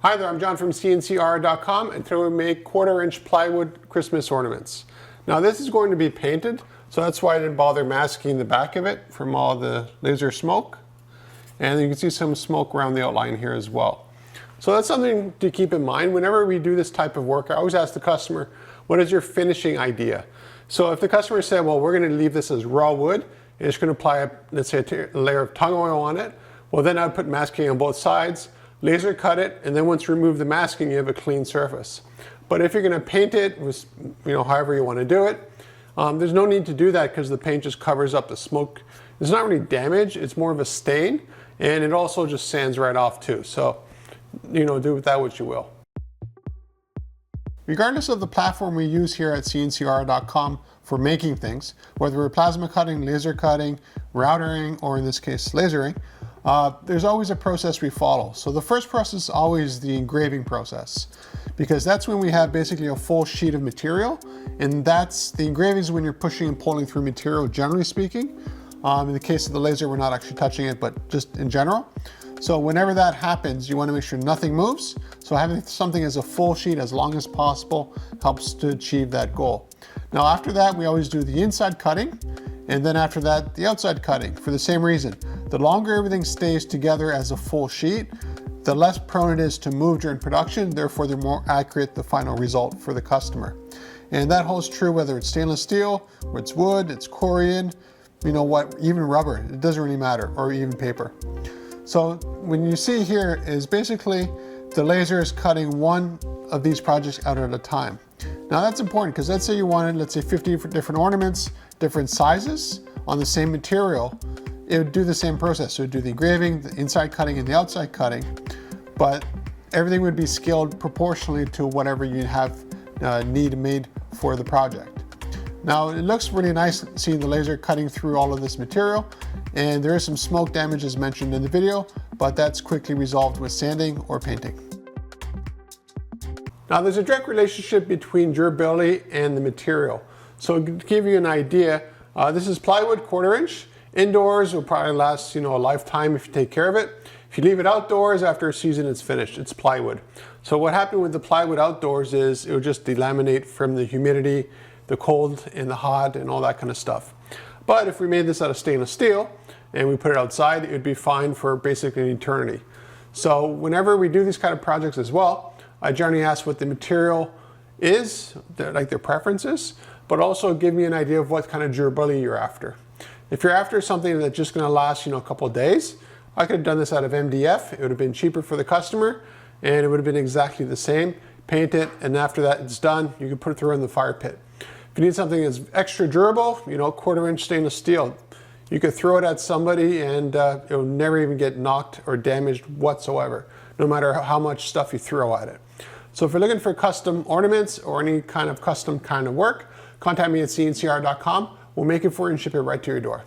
Hi there, I'm John from CNCKing.com, and today we make 1/4-inch plywood Christmas ornaments. Now this is going to be painted, so that's why I didn't bother masking the back of it from all the laser smoke. And you can see some smoke around the outline here as well. So that's something to keep in mind. Whenever we do this type of work, I always ask the customer, what is your finishing idea? So if the customer said, well, we're going to leave this as raw wood, and just going to apply, let's say, a layer of tung oil on it, well then I'd put masking on both sides, laser cut it, and then once you remove the masking, you have a clean surface. But if you're going to paint it, with, however you want to do it, there's no need to do that because the paint just covers up the smoke. It's not really damage, it's more of a stain, and it also just sands right off too. So, do with that what you will. Regardless of the platform we use here at CNCKing.com for making things, whether we're plasma cutting, laser cutting, routering, or in this case, lasering, there's always a process we follow. So the first process is always the engraving process, because that's when we have basically a full sheet of material, and that's the engravings when you're pushing and pulling through material, generally speaking. In the case of the laser, we're not actually touching it, but just in general. So whenever that happens, you want to make sure nothing moves. So having something as a full sheet as long as possible helps to achieve that goal. Now after that, we always do the inside cutting, and then after that, the outside cutting for the same reason. The longer everything stays together as a full sheet, the less prone it is to move during production, therefore the more accurate the final result for the customer. And that holds true whether it's stainless steel, or it's wood, it's corian, even rubber, it doesn't really matter, or even paper. So when you see here is basically the laser is cutting one of these projects out at a time. Now that's important because let's say you wanted, 50 different ornaments, different sizes on the same material. It would do the same process. So it would do the engraving, the inside cutting, and the outside cutting, but everything would be scaled proportionally to whatever you have need made for the project. Now it looks really nice seeing the laser cutting through all of this material, and there is some smoke damage as mentioned in the video, but that's quickly resolved with sanding or painting. Now there's a direct relationship between durability and the material. So to give you an idea, this is plywood 1/4-inch. Indoors will probably last a lifetime if you take care of it. If you leave it outdoors, after a season it's finished, it's plywood. So what happened with the plywood outdoors is it would just delaminate from the humidity, the cold and the hot and all that kind of stuff. But if we made this out of stainless steel and we put it outside, it would be fine for basically an eternity. So whenever we do these kind of projects as well, I generally ask what the material is, like their preferences, but also give me an idea of what kind of durability you're after. If you're after something that's just going to last a couple of days, I could have done this out of MDF. It would have been cheaper for the customer and it would have been exactly the same. Paint it, and after that it's done, you can put it through in the fire pit. If you need something that's extra durable, 1/4-inch stainless steel, you could throw it at somebody and it'll never even get knocked or damaged whatsoever, no matter how much stuff you throw at it. So if you're looking for custom ornaments or any kind of custom kind of work, contact me at CNCKing.com. We'll make it for you and ship it right to your door.